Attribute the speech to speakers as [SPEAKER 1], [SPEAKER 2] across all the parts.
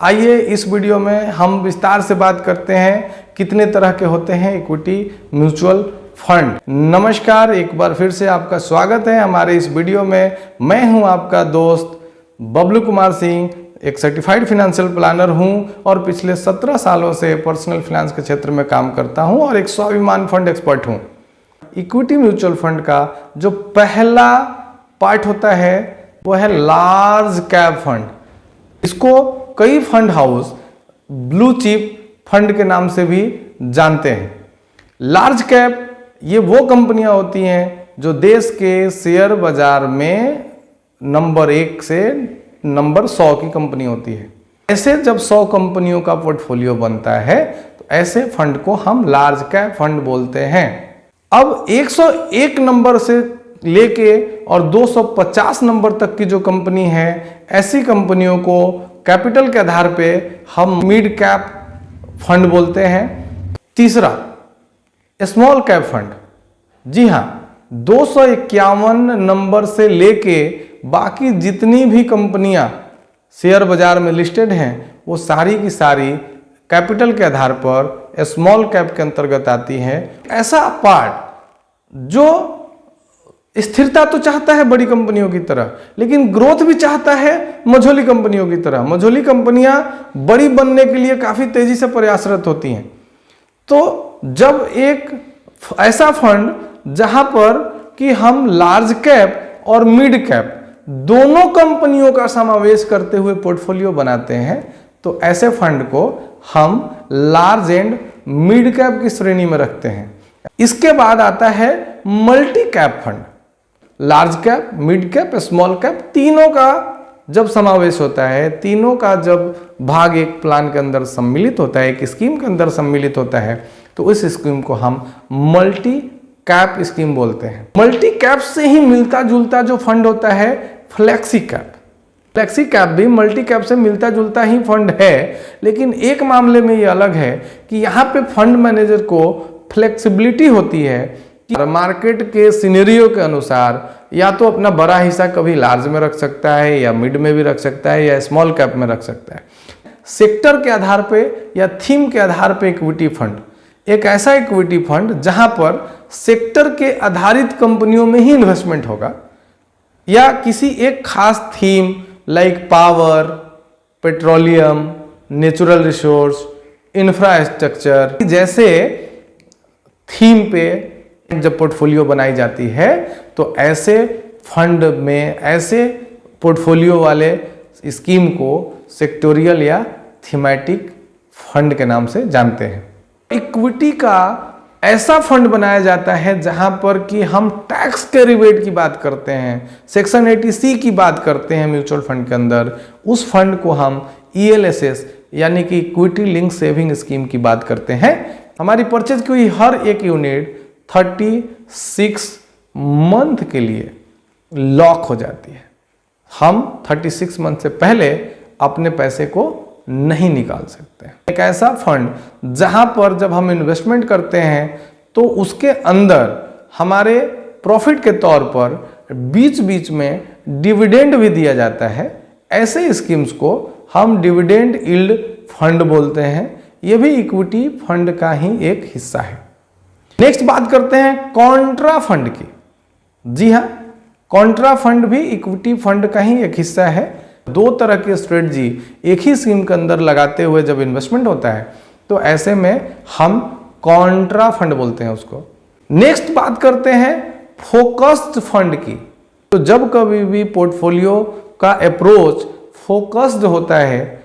[SPEAKER 1] आइए इस वीडियो में हम विस्तार से बात करते हैं कितने तरह के होते हैं इक्विटी म्यूचुअल फंड। नमस्कार, एक बार फिर से आपका स्वागत है हमारे इस वीडियो में। मैं हूं आपका दोस्त बबलू कुमार सिंह, एक सर्टिफाइड फाइनेंशियल प्लानर हूं और पिछले 17 सालों से पर्सनल फाइनेंस के क्षेत्र में काम करता हूं और एक स्वाभिमान फंड एक्सपर्ट हूं। इक्विटी म्यूचुअल फंड का जो पहला पार्ट होता है वो है लार्ज कैप फंड। इसको कई fund house blue chip fund के नाम से भी जानते हैं। लार्ज कैप ये वो कंपनियां होती हैं जो देश के शेयर बाजार में नंबर 1 से नंबर 100 की कंपनी होती है। ऐसे जब 100 कंपनियों का पोर्टफोलियो बनता है तो ऐसे फंड को हम लार्ज कैप फंड बोलते हैं। अब 101 नंबर से लेके और 250 नंबर तक की जो कंपनी है, ऐसी कंपनियों को कैपिटल के आधार पे हम मिड कैप फंड बोलते हैं। तीसरा स्मॉल कैप फंड। जी हाँ, 251 नंबर से लेके बाकी जितनी भी कंपनियां शेयर बाजार में लिस्टेड हैं वो सारी की सारी कैपिटल के आधार पर स्मॉल कैप के अंतर्गत आती हैं। ऐसा पार्ट जो स्थिरता तो चाहता है बड़ी कंपनियों की तरह, लेकिन ग्रोथ भी चाहता है मझोली कंपनियों की तरह। मझोली कंपनियां बड़ी बनने के लिए काफी तेजी से प्रयासरत होती हैं। तो जब एक ऐसा फंड जहां पर कि हम लार्ज कैप और मिड कैप दोनों कंपनियों का समावेश करते हुए पोर्टफोलियो बनाते हैं, तो ऐसे फंड को हम लार्ज एंड मिड कैप की श्रेणी में रखते हैं। इसके बाद आता है multi cap fund. Large cap, mid cap, small cap, तीनों का जब समावेश होता है, तीनों का जब भाग एक प्लान के अंदर सम्मिलित होता है, एक स्कीम के अंदर सम्मिलित होता है, तो उस स्कीम को हम मल्टी कैप स्कीम बोलते हैं। मल्टी कैप से ही मिलता जुलता जो फंड होता है फ्लेक्सी कैप। फ्लेक्सी कैप भी मल्टी कैप से मिलता जुलता ही फंड है, लेकिन एक मामले में ये अलग है कि यहाँ पे फंड मैनेजर को फ्लेक्सिबिलिटी होती है कि मार्केट के सिनेरियो के अनुसार या तो अपना बड़ा हिस्सा कभी लार्ज में रख सकता है, या मिड में भी रख सकता है, या स्मॉल कैप में रख सकता है। सेक्टर के आधार पे या थीम के आधार पे इक्विटी फंड एक ऐसा इक्विटी फंड जहां पर सेक्टर के आधारित कंपनियों में ही इन्वेस्टमेंट होगा, या किसी एक खास theme like power, petroleum, natural resource, infrastructure जैसे थीम पे जब पोर्टफोलियो बनाई जाती है, तो ऐसे फंड में ऐसे पोर्टफोलियो वाले स्कीम को सेक्टोरियल या थीमेटिक फंड के नाम से जानते हैं। इक्विटी का ऐसा फंड बनाया जाता है जहां पर कि हम टैक्स के रिबेट की बात करते हैं, सेक्शन 80C की बात करते हैं म्यूचुअल फंड के अंदर। उस फंड को हम ELSS यानी कि इक्विटी लिंक सेविंग स्कीम की बात करते हैं। हमारी परचेज की हुई हर एक यूनिट 36 मंथ के लिए लॉक हो जाती है। हम 36 मंथ से पहले अपने पैसे को नहीं निकाल सकते। एक ऐसा फंड जहां पर जब हम इन्वेस्टमेंट करते हैं तो उसके अंदर हमारे प्रॉफिट के तौर पर बीच बीच में डिविडेंड भी दिया जाता है। ऐसे स्कीम्स को हम डिविडेंड यील्ड फंड बोलते हैं। यह भी इक्विटी फंड का ही एक हिस्सा है। नेक्स्ट बात करते हैं कॉन्ट्रा फंड की। जी हाँ, कॉन्ट्रा फंड भी इक्विटी फंड का ही एक हिस्सा है। दो तरह की स्ट्रेटजी एक ही स्कीम के अंदर लगाते हुए जब इन्वेस्टमेंट होता है, तो ऐसे में हम कॉन्ट्रा फंड बोलते हैं उसको। नेक्स्ट बात करते हैं फोकस्ड फंड की। तो जब कभी भी पोर्टफोलियो का अप्रोच फोकस्ड होता है,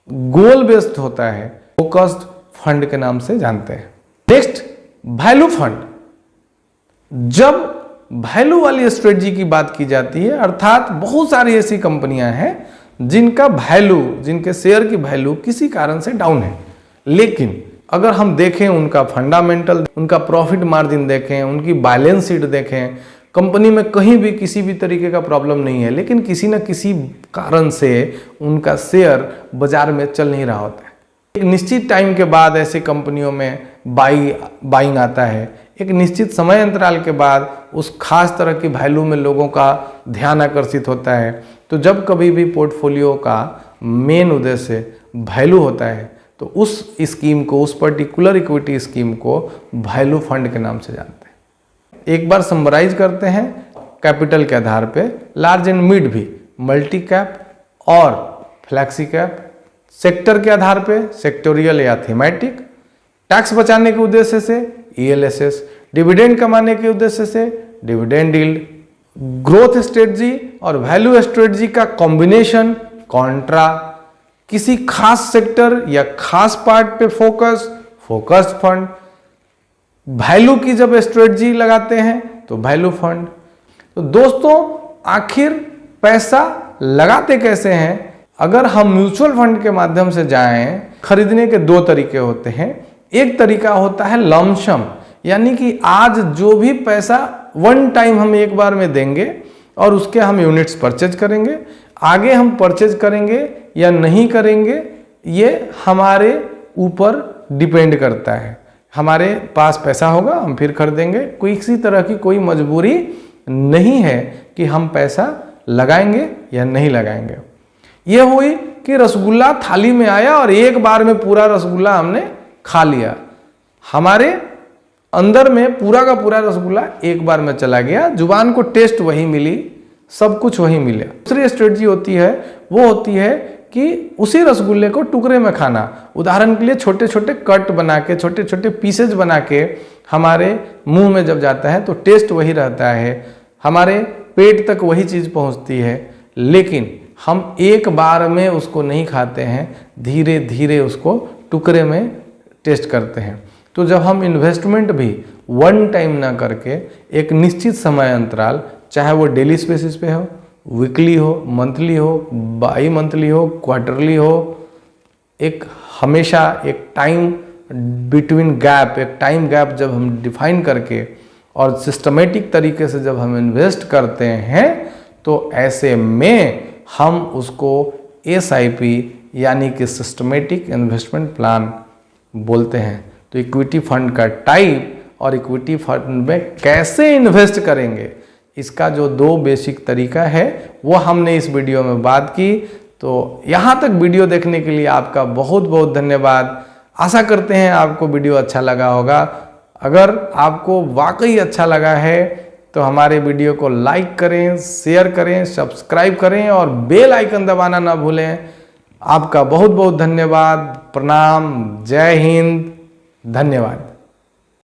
[SPEAKER 1] गोल बेस्ड होता है, फोकस्ड फंड के नाम से जानते हैं। Next value fund. जब वैल्यू वाली स्ट्रेटजी की बात की जाती है, अर्थात बहुत सारी ऐसी कंपनियां हैं जिनका वैल्यू, जिनके शेयर की वैल्यू किसी कारण से डाउन है, लेकिन अगर हम देखें उनका फंडामेंटल, उनका प्रॉफिट मार्जिन देखें, उनकी बैलेंस शीट देखें, कंपनी में कहीं भी किसी भी तरीके का प्रॉब्लम नहीं है, लेकिन किसी न किसी कारण से उनका शेयर बाजार में चल नहीं रहा होता है। एक निश्चित टाइम के बाद ऐसी कंपनियों में बाइंग आता है। एक निश्चित समय अंतराल के बाद उस खास तरह की वैल्यू में लोगों का ध्यान आकर्षित होता है। तो जब कभी भी पोर्टफोलियो का मेन उद्देश्य वैल्यू होता है, तो उस स्कीम को, उस पर्टिकुलर इक्विटी स्कीम को वैल्यू फंड के नाम से जानते हैं। एक बार समराइज करते हैं कैपिटल के आधार पे, लार्ज एंड मिड भी, मल्टी कैप और फ्लैक्सी कैप, सेक्टर के आधार पे सेक्टोरियल या थीमेटिक, टैक्स बचाने के उद्देश्य से ELSS, डिविडेंड कमाने के उद्देश्य से डिविडेंड यील्ड, ग्रोथ स्ट्रेटजी और वैल्यू स्ट्रेटजी का कॉम्बिनेशन कॉन्ट्रा, किसी खास सेक्टर या खास पार्ट पे फोकस्ड फंड, वैल्यू की जब स्ट्रेटजी लगाते हैं तो वैल्यू फंड। तो दोस्तों आखिर पैसा लगाते कैसे हैं? अगर हम म्यूचुअल फंड के माध्यम से जाएं, खरीदने के दो तरीके होते हैं। एक तरीका होता है लमसम, यानी कि आज जो भी पैसा वन टाइम हम एक बार में देंगे और उसके हम यूनिट्स परचेज करेंगे। आगे हम परचेज करेंगे या नहीं करेंगे ये हमारे ऊपर डिपेंड करता है। हमारे पास पैसा होगा, हम फिर खरीदेंगे। कोई किसी तरह की कोई मजबूरी नहीं है कि हम पैसा लगाएंगे या नहीं लगाएंगे। ये हुई कि रसगुल्ला थाली में आया और एक बार में पूरा रसगुल्ला हमने खा लिया, हमारे अंदर में पूरा का पूरा रसगुल्ला एक बार में चला गया, जुबान को टेस्ट वही मिली, सब कुछ वही मिला। दूसरी स्ट्रेटजी होती है, वो होती है कि उसी रसगुल्ले को टुकड़े में खाना। उदाहरण के लिए छोटे छोटे कट बना के, छोटे छोटे पीसेज बना के हमारे मुंह में जब जाता है तो टेस्ट वही रहता है, हमारे पेट तक वही चीज़ पहुंचती है, लेकिन हम एक बार में उसको नहीं खाते हैं, धीरे धीरे उसको टुकड़े में टेस्ट करते हैं। तो जब हम इन्वेस्टमेंट भी वन टाइम ना करके एक निश्चित समय अंतराल, चाहे वो डेली बेसिस पे हो, वीकली हो, मंथली हो, बाई मंथली हो, क्वार्टरली हो, एक हमेशा एक टाइम बिटवीन गैप, एक टाइम गैप जब हम डिफाइन करके और सिस्टमेटिक तरीके से जब हम इन्वेस्ट करते हैं, तो ऐसे में हम उसको SIP यानी कि सिस्टमेटिक इन्वेस्टमेंट प्लान बोलते हैं। तो इक्विटी फंड का टाइप और इक्विटी फंड में कैसे इन्वेस्ट करेंगे, इसका जो दो बेसिक तरीका है वो हमने इस वीडियो में बात की। तो यहाँ तक वीडियो देखने के लिए आपका बहुत बहुत धन्यवाद। आशा करते हैं आपको वीडियो अच्छा लगा होगा। अगर आपको वाकई अच्छा लगा है तो हमारे वीडियो को लाइक करें, शेयर करें, सब्सक्राइब करें और बेल आइकन दबाना ना भूलें। आपका बहुत बहुत धन्यवाद। प्रणाम। जय हिंद। धन्यवाद।